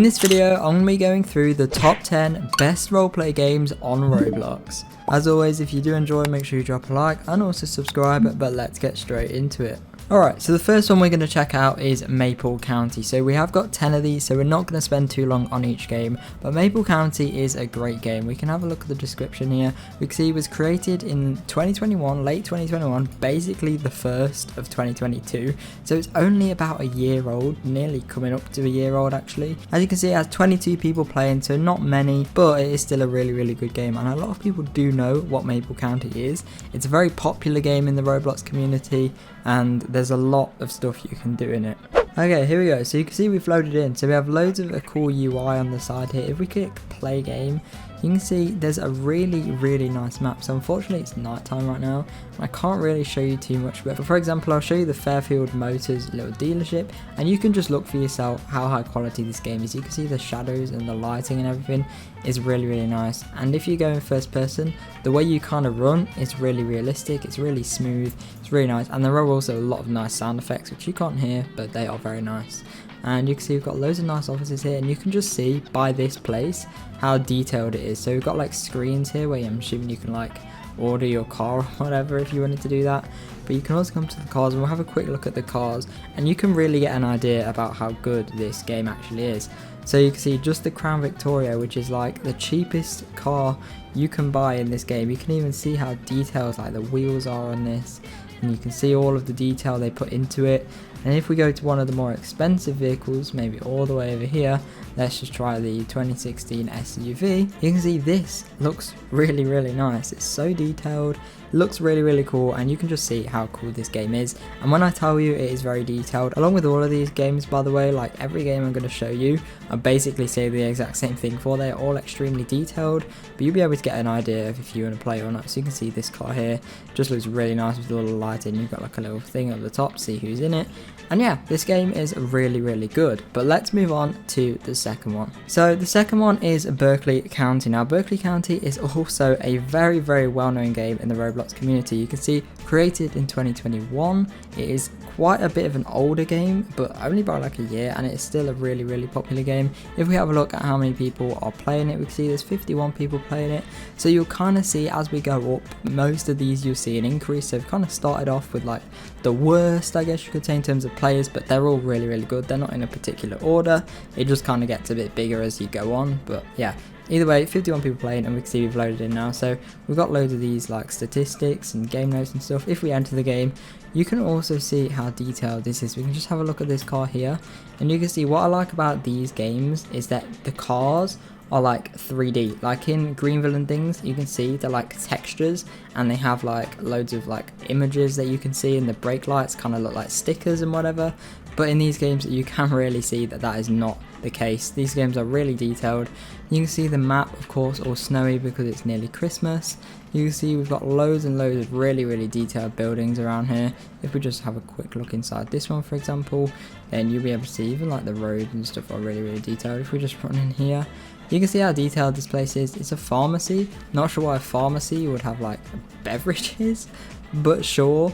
In this video, I'm going to be going through the top 10 best roleplay games on Roblox. As always, if you do enjoy, make sure you drop a like and also subscribe, but let's get straight into it. Alright, so the first one we're going to check out is Maple County. So we have got 10 of these, so we're not going to spend too long on each game, but Maple County is a great game. We can have a look at the description here. We can see it was created in 2021, late 2021, basically the first of 2022. So it's only about a year old, nearly coming up to a year old actually. As you can see, it has 22 people playing, so not many, but it is still a really good game, and a lot of people do know what Maple County is. It's a very popular game in the Roblox community, and there's a lot of stuff you can do in it. Okay, here we go. So you can see we've loaded in. So we have loads of a cool UI on the side here. If we click play game, you can see there's a really nice map. So unfortunately it's nighttime right now. I can't really show you too much, but for example, I'll show you the Fairfield Motors little dealership, and you can just look for yourself how high quality this game is. You can see the shadows and the lighting and everything is really nice. And if you go in first person, the way you kind of run is really realistic. It's really smooth. It's really nice, and there are also a lot of nice sound effects which you can't hear, but they are very nice. And you can see we've got loads of nice offices here, and you can just see by this place how detailed it is. So we've got like screens here where I'm assuming you can like order your car or whatever if you wanted to do that, but you can also come to the cars, and we'll have a quick look at the cars, and you can really get an idea about how good this game actually is. So you can see just the Crown Victoria, which is like the cheapest car you can buy in this game. You can even see how detailed like the wheels are on this, and you can see all of the detail they put into it. And if we go to one of the more expensive vehicles, maybe all the way over here, let's just try the 2016 SUV. You can see this looks really nice. It's so detailed, looks really cool, and you can just see how cool this game is. And when I tell you it is very detailed, along with all of these games by the way, like every game I'm going to show you, I basically say the exact same thing for. They're all extremely detailed, but you'll be able to get an idea of if you want to play or not. So you can see this car here just looks really nice with all the lighting. You've got like a little thing at the top to see who's in it. And yeah, this game is really good. But let's move on to the second one. So the second one is Berkeley County. Now Berkeley County is also a very well-known game in the Roblox community. You can see created in 2021. It is quite a bit of an older game, but only by like a year, and it's still a really popular game. If we have a look at how many people are playing it, we can see there's 51 people playing it. So you'll kind of see as we go up, most of these you'll see an increase. So we've kind of started off with like the worst, I guess you could say, in terms of players, but they're all really good. They're not in a particular order. It just kind of gets a bit bigger as you go on, but yeah. Either way, 51 people playing, and we can see we've loaded in now. So we've got loads of these like statistics and game notes and stuff. If we enter the game, you can also see how detailed this is. We can just have a look at this car here, and you can see what I like about these games is that the cars are like 3D. Like in Greenville and things, you can see they're like textures, and they have like loads of like images that you can see, and the brake lights kind of look like stickers and whatever. But in these games you can really see that that is not the case. These games are really detailed. You can see the map, of course, all snowy because it's nearly Christmas. You can see we've got loads and loads of really detailed buildings around here. If we just have a quick look inside this one, for example, then you'll be able to see even like the roads and stuff are really detailed. If we just run in here, you can see how detailed this place is. It's a pharmacy. Not sure why a pharmacy would have like beverages, but sure.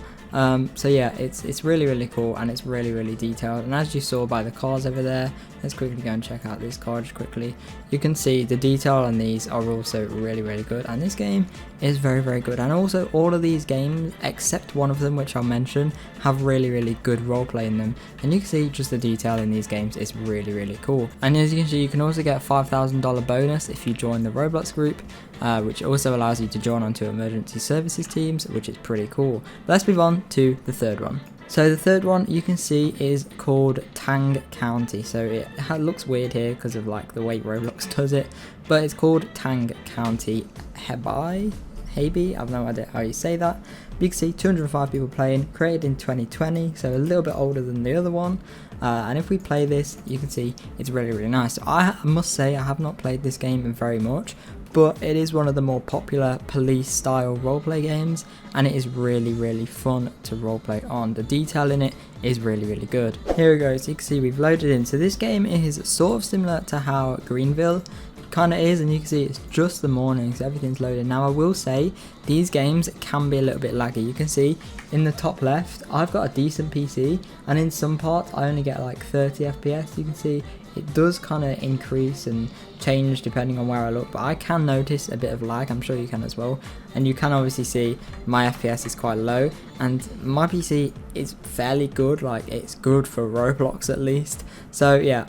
So yeah, it's really cool, and it's really detailed. And as you saw by the cars over there, let's quickly go and check out this car just quickly. You can see the detail on these are also really good, and this game is very good. And also all of these games except one of them, which I'll mention, have really good roleplay in them. And you can see just the detail in these games is really cool. And as you can see, you can also get a $5,000 bonus if you join the Roblox group, which also allows you to join onto emergency services teams, which is pretty cool. Let's move on to the third one. So the third one you can see is called Tang County. So it looks weird here because of like the way Roblox does it, but it's called Tang County Hebei. I have no idea how you say that. But you can see 205 people playing, created in 2020, so a little bit older than the other one. And if we play this, you can see it's really nice. So I must say I have not played this game very much, but it is one of the more popular police style roleplay games, and it is really fun to roleplay on. The detail in it is really good. Here we go. So you can see we've loaded in. So this game is sort of similar to how Greenville kind of is, and you can see it's just the morning, so everything's loaded. Now I will say these games can be a little bit laggy. You can see in the top left I've got a decent PC, and in some parts I only get like 30 FPS. You can see it does kind of increase and change depending on where I look, but I can notice a bit of lag. I'm sure you can as well, and you can obviously see my FPS is quite low and my PC is fairly good, like it's good for Roblox at least. So yeah,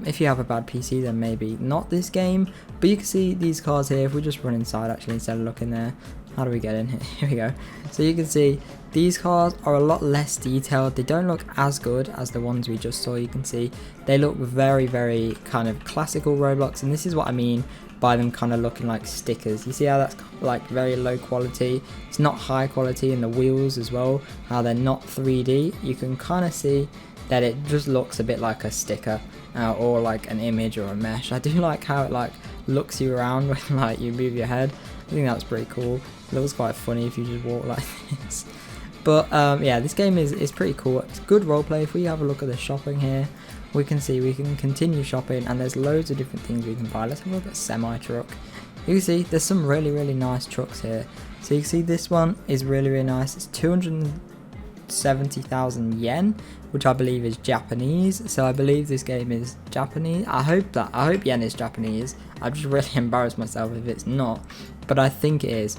if you have a bad PC then maybe not this game, but you can see these cars here. If we just run inside actually instead of looking there, how do we get in here? Here we go. So you can see these cars are a lot less detailed. They don't look as good as the ones we just saw. You can see they look very, very kind of classical Roblox, and this is what I mean by them kind of looking like stickers. You see how that's like very low quality? It's not high quality, and the wheels as well, how they're not 3D. You can kind of see that it just looks a bit like a sticker or like an image or a mesh. I do like how it like looks you around when like you move your head. I think that's pretty cool. It looks quite funny if you just walk like this. But yeah, this game is pretty cool. It's good roleplay. If we have a look at the shopping here, we can see we can continue shopping, and there's loads of different things we can buy. Let's have a look at semi truck. You can see there's some really nice trucks here. So you can see this one is really nice. It's 270,000 yen, which I believe is Japanese. So I believe this game is Japanese. I hope yen is Japanese. I'd just really embarrass myself if it's not, but I think it is.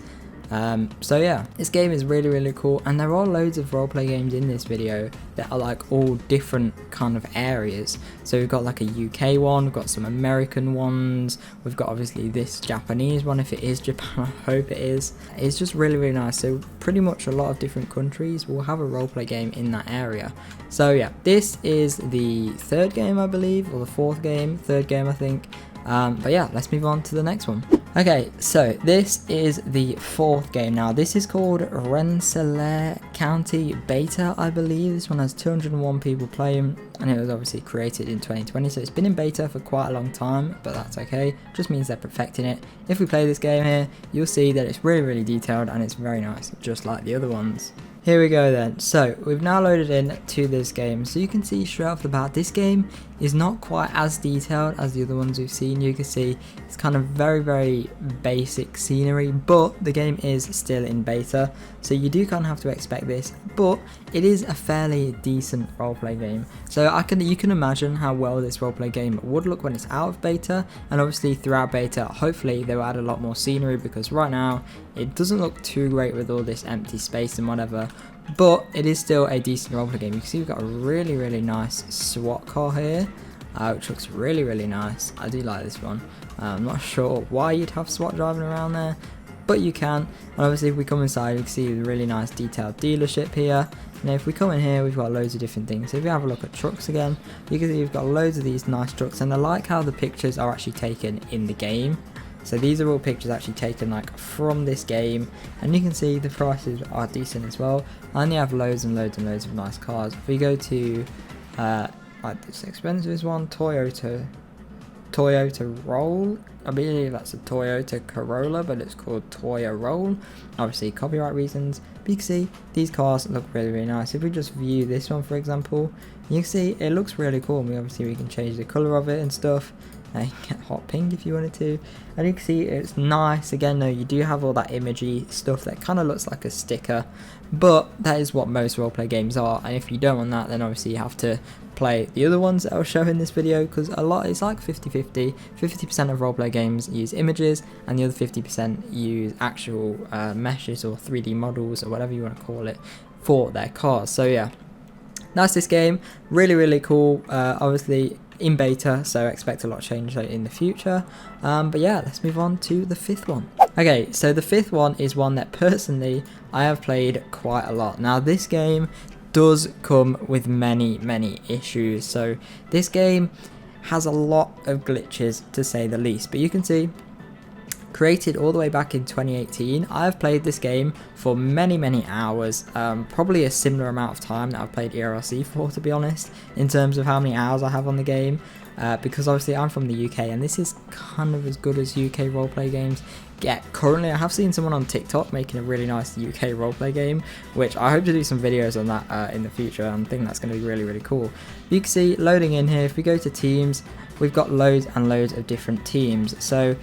So yeah, this game is really cool, and there are loads of roleplay games in this video that are like all different kind of areas. So we've got like a UK one, we've got some American ones, we've got obviously this Japanese one, if it is Japan. I hope it is. It's just really nice. So pretty much a lot of different countries will have a roleplay game in that area. So yeah, this is the third game I believe, or the third game I think. But yeah, let's move on to the next one. Okay, so this is the fourth game now. This is called Rensselaer County Beta, I believe. This one has 201 people playing, and it was obviously created in 2020, so it's been in beta for quite a long time, but that's okay. Just means they're perfecting it. If we play this game here, you'll see that it's really detailed and it's very nice, just like the other ones. Here we go then. So we've now loaded in to this game. So you can see straight off the bat, this game is not quite as detailed as the other ones we've seen. You can see it's kind of very basic scenery, but the game is still in beta, so you do kind of have to expect this, but it is a fairly decent roleplay game. So you can imagine how well this roleplay game would look when it's out of beta, and obviously throughout beta hopefully they will add a lot more scenery, because right now it doesn't look too great with all this empty space and whatever, but it is still a decent roleplay game. You can see we've got a really nice SWAT car here, which looks really nice. I do like this one. I'm not sure why you'd have SWAT driving around there, but you can. And obviously if we come inside, you can see the really nice detailed dealership here. Now if we come in here, we've got loads of different things. So if we have a look at trucks again, you can see we've got loads of these nice trucks, and I like how the pictures are actually taken in the game. So these are all pictures actually taken like from this game, and you can see the prices are decent as well, and you have loads and loads of nice cars. If we go to like this expensive one, Toyota Roll, I believe that's a Toyota Corolla, but it's called Toya Roll, obviously copyright reasons. But you can see these cars look really nice. If we just view this one for example, you can see it looks really cool. We can change the color of it and stuff. You can get hot pink if you wanted to, and you can see it's nice. Again though, you do have all that imagey stuff that kind of looks like a sticker, but that is what most roleplay games are, and if you don't want that, then obviously you have to play the other ones that I'll show in this video, because it's like 50-50. 50% of roleplay games use images, and the other 50% use actual meshes or 3D models or whatever you want to call it for their cars. So yeah, that's this game. Really cool. Obviously in beta, so expect a lot of change in the future, but yeah, let's move on to the fifth one. Okay, so the fifth one is one that personally I have played quite a lot. Now this game does come with many issues, so this game has a lot of glitches to say the least, but you can see created all the way back in 2018. I have played this game for many hours, probably a similar amount of time that I've played ERLC for, to be honest, in terms of how many hours I have on the game, because obviously I'm from the UK, and this is kind of as good as UK roleplay games get currently. I have seen someone on TikTok making a really nice UK roleplay game, which I hope to do some videos on that in the future, and I think that's going to be really cool. You can see loading in here, if we go to teams, we've got loads and loads of different teams. So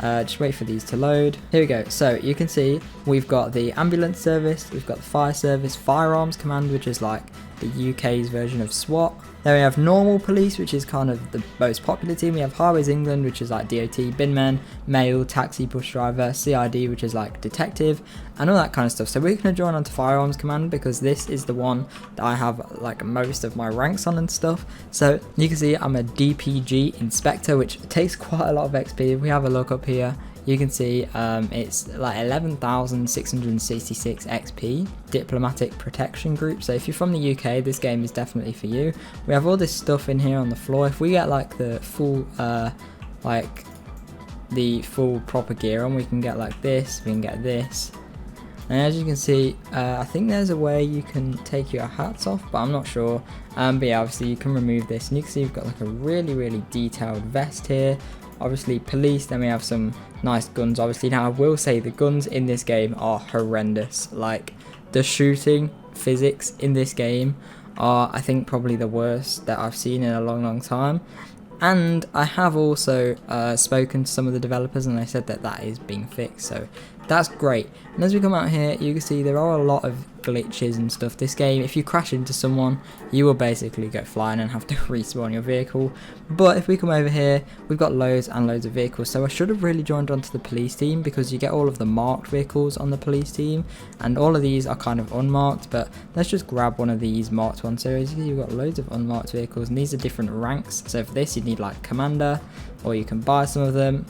just wait for these to load. Here we go. So you can see we've got the ambulance service, we've got the fire service, firearms command, which is like the UK's version of SWAT. Then we have normal police, which is kind of the most popular team. We have Highways England, which is like DOT, binman, mail, taxi, bus driver, CID, which is like detective, and all that kind of stuff. So we're going to join onto Firearms Command because this is the one that I have like most of my ranks on and stuff. So you can see I'm a DPG inspector, which takes quite a lot of XP. If we have a look up here, you can see it's like 11,666 XP, diplomatic protection group. So if you're from the UK, this game is definitely for you. We have all this stuff in here on the floor. If we get like the full proper gear on, we can get like this, we can get this. And as you can see, I think there's a way you can take your hats off, but I'm not sure. But yeah, obviously you can remove this, and you can see you've got like a really detailed vest here. Obviously police, then we have some nice guns. Obviously, now I will say the guns in this game are horrendous. Like the shooting physics in this game are, I think, probably the worst that I've seen in a long time. And I have also spoken to some of the developers, and they said that that is being fixed, so that's great. And as we come out here, you can see there are a lot of glitches and stuff. This game, if you crash into someone, you will basically go flying and have to respawn your vehicle. But if we come over here, we've got loads and loads of vehicles. So I should have really joined onto the police team, because you get all of the marked vehicles on the police team, and all of these are kind of unmarked. But let's just grab one of these marked ones. So as you can see, you've got loads of unmarked vehicles, and these are different ranks. So for this, you need like commander, or you can buy some of them.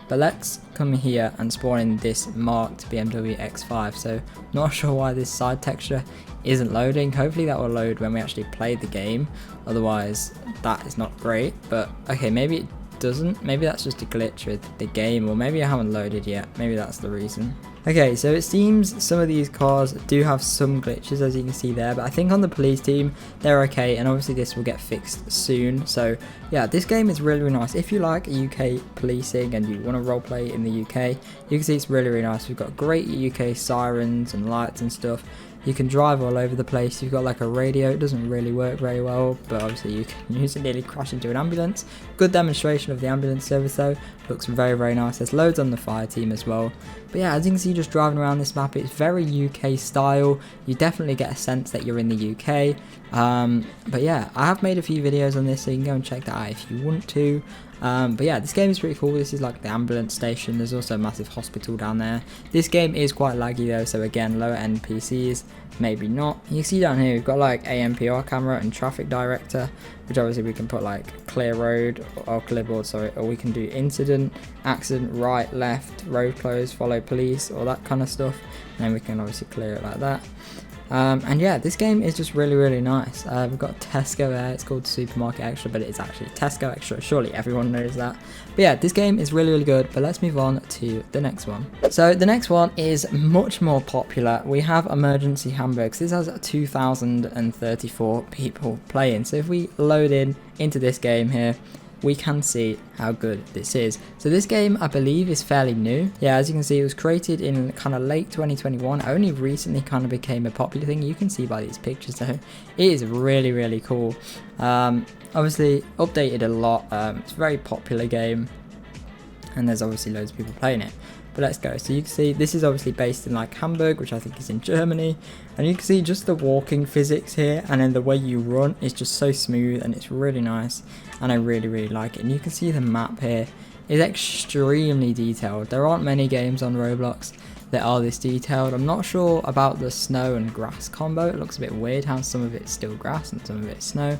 But let's come here and spawn in this marked BMW X5. So not sure why this side texture isn't loading. Hopefully that will load when we actually play the game. Otherwise that is not great. But okay, maybe it doesn't. Maybe that's just a glitch with the game, or maybe I haven't loaded yet. Maybe that's the reason. Okay, so it seems some of these cars do have some glitches, as you can see there, but I think on the police team they're okay, and obviously this will get fixed soon. So yeah, this game is really nice. If you like UK policing and you want to roleplay in the UK, you can see it's really nice. We've got great UK sirens and lights and stuff. You can drive all over the place. You've got like a radio. It doesn't really work very well, but obviously you can use it, nearly crash into an ambulance. Good demonstration of the ambulance service though. Looks very nice. There's loads on the fire team as well. But yeah, as you can see, just driving around this map, it's very UK style. You definitely get a sense that you're in the UK. But yeah, I have made a few videos on this, so you can go and check that out if you want to. But yeah, this game is pretty cool. This is like the ambulance station. There's also a massive hospital down there. This game is quite laggy though, so again, lower end PCs, maybe not. You can see down here we've got like AMPR camera and traffic director, which obviously we can put like clear road, or clearboard, sorry, or we can do incident, accident, right, left, road closed, follow police, all that kind of stuff. And then we can obviously clear it like that. And yeah, this game is just really nice. We've got Tesco there. It's called Supermarket Extra, but it's actually Tesco Extra. Surely everyone knows that. But yeah, this game is really good. But let's move on to the next one. So the next one is much more popular. We have Emergency Hamburg. So this has 2,034 people playing. So if we load into this game here, we can see how good this is. So this game, I believe, is fairly new. Yeah, as you can see, it was created in kind of late 2021. Only recently kind of became a popular thing. You can see by these pictures though. It is really cool. Obviously updated a lot. It's a very popular game, and there's obviously loads of people playing it. But let's go. So you can see this is obviously based in like Hamburg, which I think is in Germany, and you can see just the walking physics here, and then the way you run is just so smooth, and it's really nice, and I really like it. And you can see the map here is extremely detailed. There aren't many games on Roblox that are this detailed. I'm not sure about the snow and grass combo. It looks a bit weird how some of it's still grass and some of it's snow,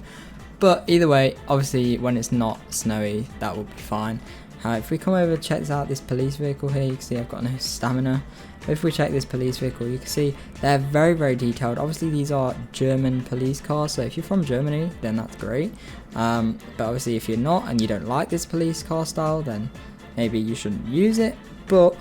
but either way, obviously when it's not snowy, that will be fine. If we come over, check out this police vehicle here, you can see I've got no stamina. But if we check this police vehicle, you can see they're very detailed. Obviously these are German police cars, so if you're from Germany, then that's great. But obviously if you're not and you don't like this police car style, then maybe you shouldn't use it, but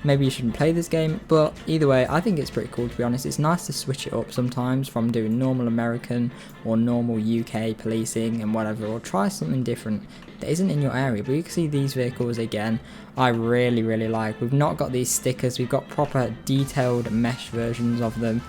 maybe you shouldn't play this game. But either way, I think it's pretty cool, to be honest. It's nice to switch it up sometimes from doing normal American or normal UK policing and whatever, or try something different that isn't in your area. But you can see these vehicles again, I really like. We've not got these stickers, we've got proper detailed mesh versions of them,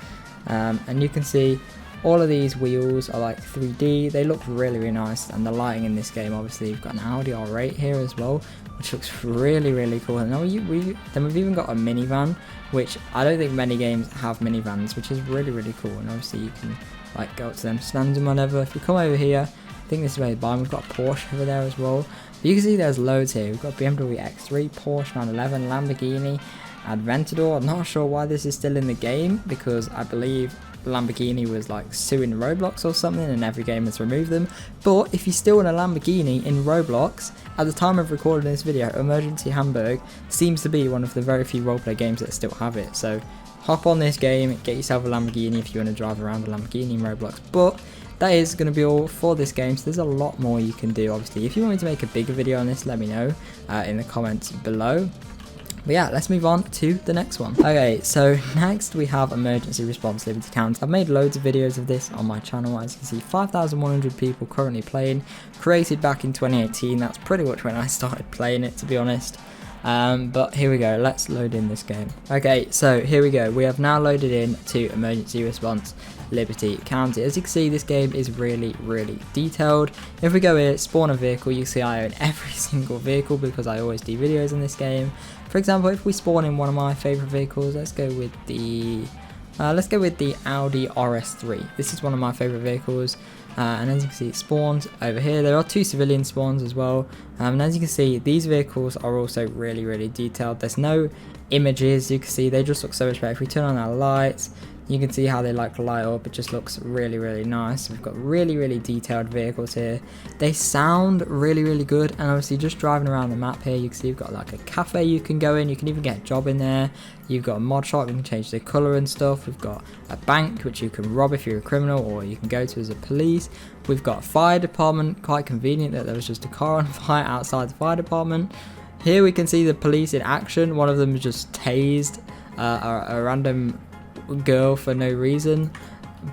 and you can see all of these wheels are like 3D. They look really nice, and the lighting in this game, obviously you've got an Audi R8 here as well, which looks really cool. And then we've even got a minivan, which I don't think many games have minivans, which is really cool. And obviously you can like go up to them stands and whatever. If we come over here, I think this is where you buy them. We've got a Porsche over there as well. But you can see there's loads here. We've got BMW X3, Porsche 911, Lamborghini, Aventador. I'm not sure why this is still in the game, because I believe Lamborghini was like suing Roblox or something, and every game has removed them. But if you still want a Lamborghini in Roblox, at the time of recording this video, Emergency Hamburg seems to be one of the very few roleplay games that still have it. So hop on this game, get yourself a Lamborghini if you want to drive around a Lamborghini in Roblox. But that is going to be all for this game, so there's a lot more you can do. Obviously, if you want me to make a bigger video on this, let me know in the comments below. But yeah, let's move on to the next one. Okay, so next we have Emergency Response Liberty County. I've made loads of videos of this on my channel. As you can see, 5,100 people currently playing. Created back in 2018. That's pretty much when I started playing it, to be honest. But here we go, let's load in this game. Okay, so here we go. We have now loaded in to Emergency Response Liberty County. As you can see, this game is really detailed. If we go here, spawn a vehicle, you see I own every single vehicle because I always do videos in this game. For example, if we spawn in one of my favorite vehicles, let's go with the Audi RS3. This is one of my favorite vehicles. And as you can see, it spawns over here. There are 2 civilian spawns as well. And as you can see, these vehicles are also really detailed. There's no images. You can see they just look so much better. If we turn on our lights, you can see how they like light up. It just looks really nice. We've got really detailed vehicles here. They sound really good. And obviously, just driving around the map here, you can see you've got like a cafe you can go in. You can even get a job in there. You've got a mod shop, you can change the colour and stuff. We've got a bank which you can rob if you're a criminal, or you can go to as a police. We've got a fire department. Quite convenient that there was just a car on fire outside the fire department. Here we can see the police in action. One of them just tased a random girl for no reason.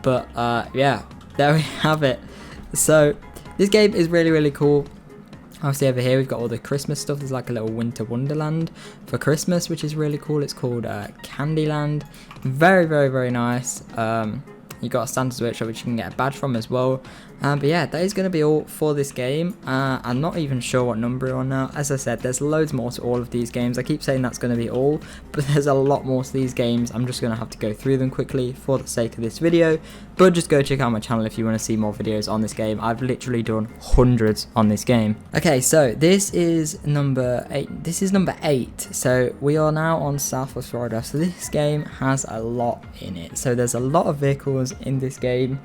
But yeah, there we have it. So this game is really cool. Obviously over here we've got all the Christmas stuff. There's like a little winter wonderland for Christmas, which is really cool. It's called Candyland. Very nice. You got a Santa's workshop which you can get a badge from as well. But yeah, that is going to be all for this game. I'm not even sure what number we're on now. As I said, there's loads more to all of these games. I keep saying that's going to be all, but there's a lot more to these games. I'm just going to have to go through them quickly for the sake of this video. But just go check out my channel if you want to see more videos on this game. I've literally done hundreds on this game. Okay, so this is number 8. This is number 8. So we are now on Southwest Florida. So this game has a lot in it. So there's a lot of vehicles in this game.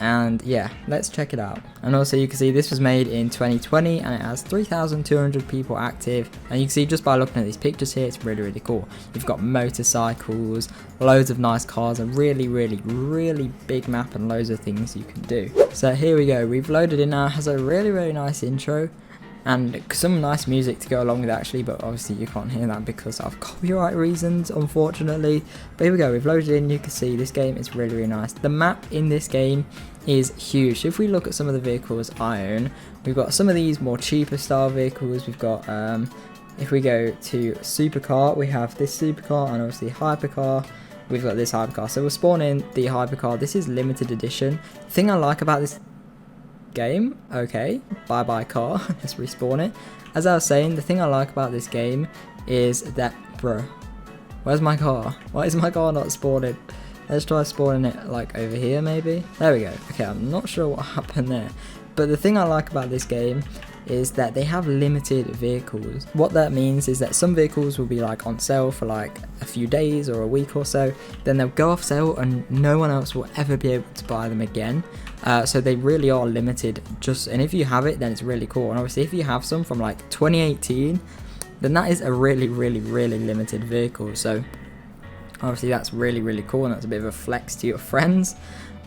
And yeah, let's check it out. And also you can see this was made in 2020 and it has 3,200 people active, and you can see just by looking at these pictures here, it's really cool. You've got motorcycles, loads of nice cars, a really big map, and loads of things you can do. So here we go, we've loaded in now. It has a really nice intro and some nice music to go along with it actually, but obviously you can't hear that because of copyright reasons, unfortunately. But here we go, we've loaded in. You can see this game is really nice. The map in this game is huge. So if we look at some of the vehicles I own, we've got some of these more cheaper style vehicles. We've got if we go to supercar, we have this supercar and obviously hypercar. We've got this hypercar, so we'll spawn in the hypercar. This is limited edition. The thing I like about this game, okay, bye car, let's respawn it. As I was saying, the thing I like about this game is that, bro, where's my car? Why is my car not spawning? Let's try spawning it like over here maybe. There we go. Okay, I'm not sure what happened there, but the thing I like about this game is that they have limited vehicles. What that means is that some vehicles will be like on sale for like a few days or a week or so, then they'll go off sale and no one else will ever be able to buy them again. So they really are limited, and if you have it, then it's really cool. And obviously if you have some from like 2018, then that is a really limited vehicle. So obviously that's really cool, and that's a bit of a flex to your friends.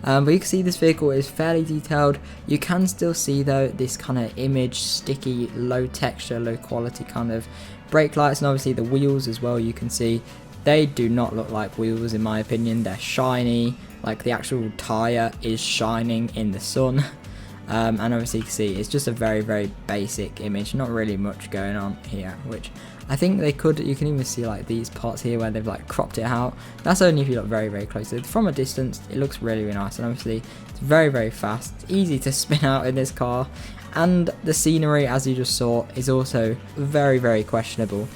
But you can see this vehicle is fairly detailed. You can still see though this kind of image, sticky, low texture, low quality kind of brake lights, and obviously the wheels as well. You can see they do not look like wheels in my opinion. They're shiny, like the actual tyre is shining in the sun. And obviously you can see it's just a very basic image, not really much going on here, which I think they could. You can even see like these parts here where they've like cropped it out. That's only if you look very close. From a distance it looks really nice, and obviously it's very fast. It's easy to spin out in this car, and the scenery, as you just saw, is also very questionable.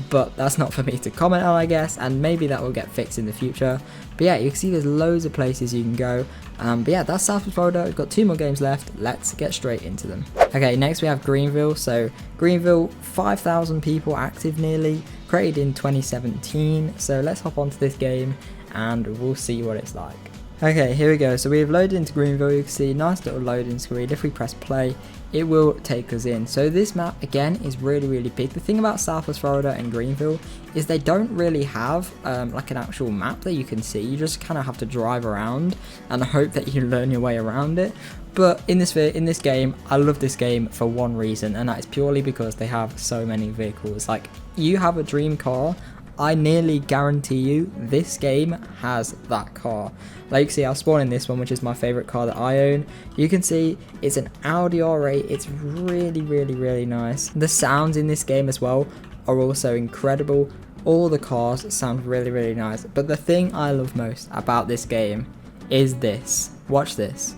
but that's not for me to comment on, I guess, and maybe that will get fixed in the future. But yeah, you can see there's loads of places you can go. But yeah, that's Southwest Florida. We've got 2 more games left. Let's get straight into them. Okay, next we have Greenville. So Greenville, 5,000 people active nearly, created in 2017. So let's hop onto this game and we'll see what it's like. Okay, here we go. So we've loaded into Greenville. You can see nice little loading screen. If we press play, it will take us in. So this map again is really big. The thing about Southwest Florida and Greenville is they don't really have like an actual map that you can see. You just kind of have to drive around and hope that you learn your way around it. But in this game, I love this game for one reason, and that is purely because they have so many vehicles. Like, you have a dream car, I nearly guarantee you this game has that car. Like you can see, I'll spawn in this one, which is my favorite car that I own. You can see it's an Audi R8. It's really nice. The sounds in this game as well are also incredible. All the cars sound really nice. But the thing I love most about this game is this. Watch this.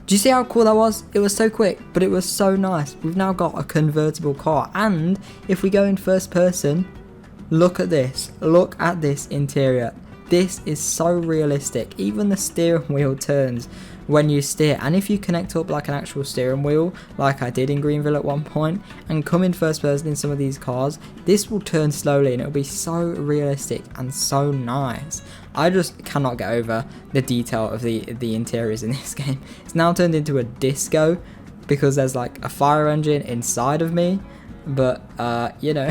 Do you see how cool that was? It was so quick, but it was so nice. We've now got a convertible car, and if we go in first person, look at this. Look at this interior. This is so realistic. Even the steering wheel turns when you steer, and if you connect up like an actual steering wheel, like I did in Greenville at one point, and come in first person in some of these cars, this will turn slowly and it'll be so realistic and so nice. I just cannot get over the detail of the interiors in this game. It's now turned into a disco because there's like a fire engine inside of me, but you know,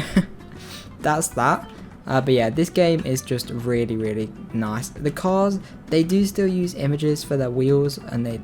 that's that. But yeah, this game is just really nice. The cars, they do still use images for their wheels, and they...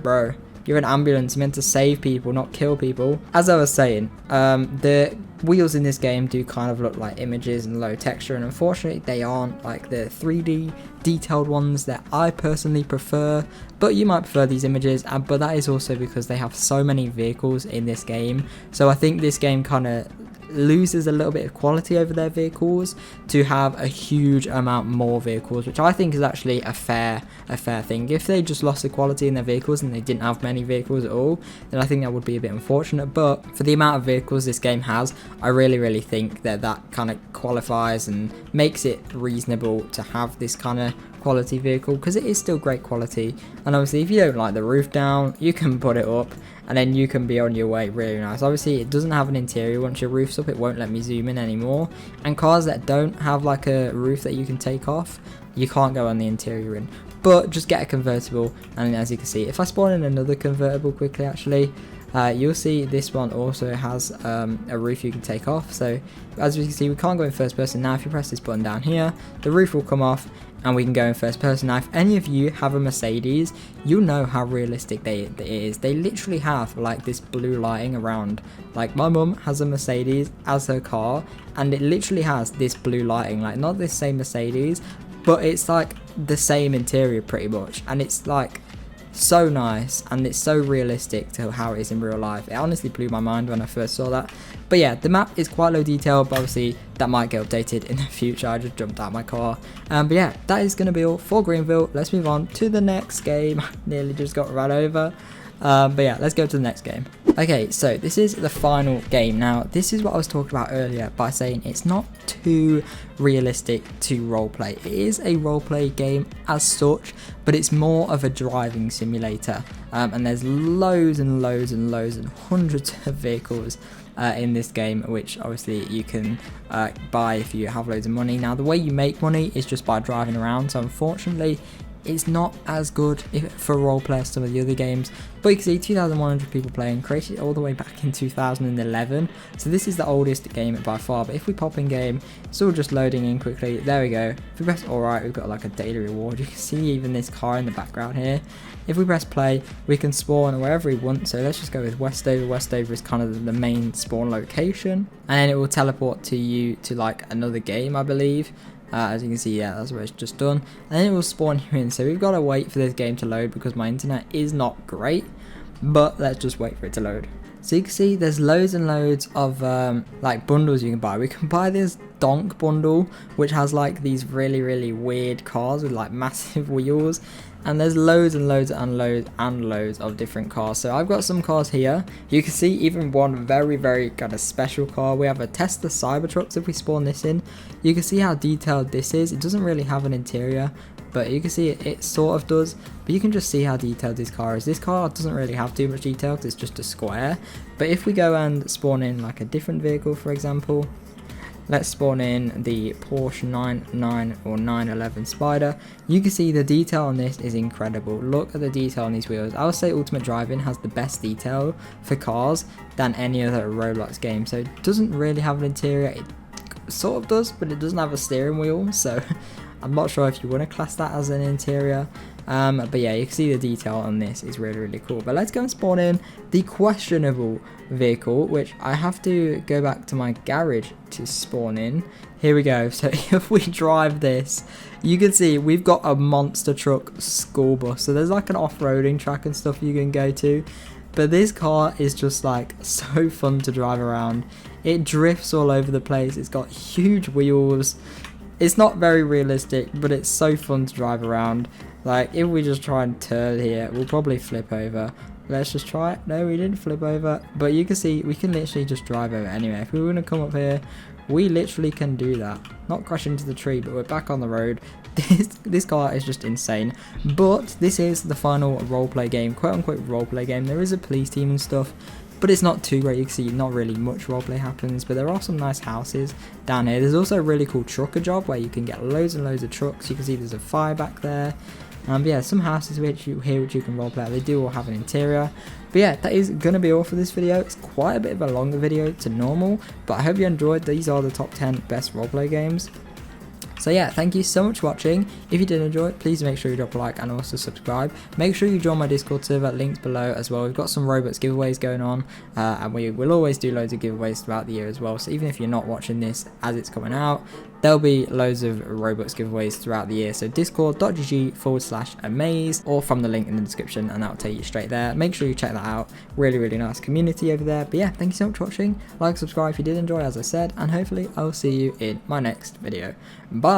Bro, you're an ambulance meant to save people, not kill people. As I was saying, the wheels in this game do kind of look like images and low texture, and unfortunately they aren't like the 3D detailed ones that I personally prefer, but you might prefer these images. But that is also because they have so many vehicles in this game, so I think this game kind of loses a little bit of quality over their vehicles to have a huge amount more vehicles, which I think is actually a fair thing. If they just lost the quality in their vehicles and they didn't have many vehicles at all, then I think that would be a bit unfortunate. But for the amount of vehicles this game has, I really think that kind of qualifies and makes it reasonable to have this kind of quality vehicle, because it is still great quality. And obviously if you don't like the roof down, you can put it up and then you can be on your way. Really nice. Obviously it doesn't have an interior. Once your roof's up, it won't let me zoom in anymore, and cars that don't have like a roof that you can take off, you can't go on the interior in. But just get a convertible, and as you can see, if I spawn in another convertible quickly, actually you'll see this one also has a roof you can take off. So as you can see, we can't go in first person. Now if you press this button down here, the roof will come off and we can go in first person. Now if any of you have a Mercedes, you'll know how realistic it is. They literally have like this blue lighting around. Like my mum has a Mercedes as her car, and it literally has this blue lighting, like not the same Mercedes, but it's like the same interior pretty much, and it's like so nice and it's so realistic to how it is in real life. It honestly blew my mind when I first saw that. But yeah, the map is quite low detail, but obviously that might get updated in the future. I just jumped out of my car. But yeah, that is going to be all for Greenville. Let's move on to the next game. Nearly just got run over. But yeah, let's go to the next game. Okay, so this is the final game. Now, this is what I was talking about earlier by saying it's not too realistic to roleplay. It is a roleplay game as such, but it's more of a driving simulator. And there's loads and hundreds of vehicles in this game, which obviously you can buy if you have loads of money. Now, the way you make money is just by driving around, so unfortunately it's not as good for roleplay as some of the other games. But you can see 2,100 people playing, created all the way back in 2011. So this is the oldest game by far. But if we pop in game, it's all just loading in quickly. There we go. If we press alright, we've got like a daily reward. You can see even this car in the background here. If we press play, we can spawn wherever we want. So let's just go with Westover. Westover is kind of the main spawn location. And then it will teleport to you to like another game, I believe. As you can see, yeah, that's what it's just done, and then it will spawn you in. So we've got to wait for this game to load because my internet is not great, but let's just wait for it to load. So you can see there's loads and loads of like bundles you can buy. We can buy this donk bundle, which has like these really weird cars with like massive wheels. and there's loads and loads and loads and loads of different cars. So I've got some cars here. You can see even one very kind of special car. We have a Tesla Cybertruck. If we spawn this in, you can see how detailed this is. It doesn't really have an interior, but you can see it sort of does, but you can just see how detailed this car is. This car doesn't really have too much detail because it's just a square, but if we go and spawn in like a different vehicle, for example, let's spawn in the Porsche 911 Spider. You can see the detail on this is incredible. Look at the detail on these wheels. I would say Ultimate Driving has the best detail for cars than any other Roblox game. So it doesn't really have an interior. It sort of does, but it doesn't have a steering wheel. So I'm not sure if you want to class that as an interior. But yeah, you can see the detail on this is really cool. But let's go and spawn in the questionable vehicle, which I have to go back to my garage to spawn in. Here we go. So if we drive this, you can see we've got a monster truck school bus. So there's like an off-roading track and stuff you can go to. But this car is just like so fun to drive around. It drifts all over the place. It's got huge wheels. It's not very realistic, but it's so fun to drive around. Like, if we just try and turn here, we'll probably flip over. Let's just try it. No, we didn't flip over. But you can see, we can literally just drive over anyway. If we were going to come up here, we literally can do that. Not crash into the tree, but we're back on the road. This car is just insane. But this is the final roleplay game, quote-unquote roleplay game. There is a police team and stuff, but it's not too great. You can see not really much roleplay happens, but there are some nice houses down here. There's also a really cool trucker job where you can get loads and loads of trucks. You can see there's a fire back there. But yeah, some houses which you can roleplay. They do all have an interior. But yeah, that is going to be all for this video. It's quite a bit of a longer video to normal, but I hope you enjoyed. These are the top 10 best roleplay games. So yeah, thank you so much for watching. If you did enjoy it, please make sure you drop a like and also subscribe. Make sure you join my Discord server, linked below as well. We've got some Roblox giveaways going on, and we will always do loads of giveaways throughout the year as well. So even if you're not watching this as it's coming out, there'll be loads of Roblox giveaways throughout the year. So discord.gg/amaze, or from the link in the description, and that'll take you straight there. Make sure you check that out. Really nice community over there. But yeah, thank you so much for watching. Like, subscribe if you did enjoy, as I said, and hopefully I'll see you in my next video. Bye.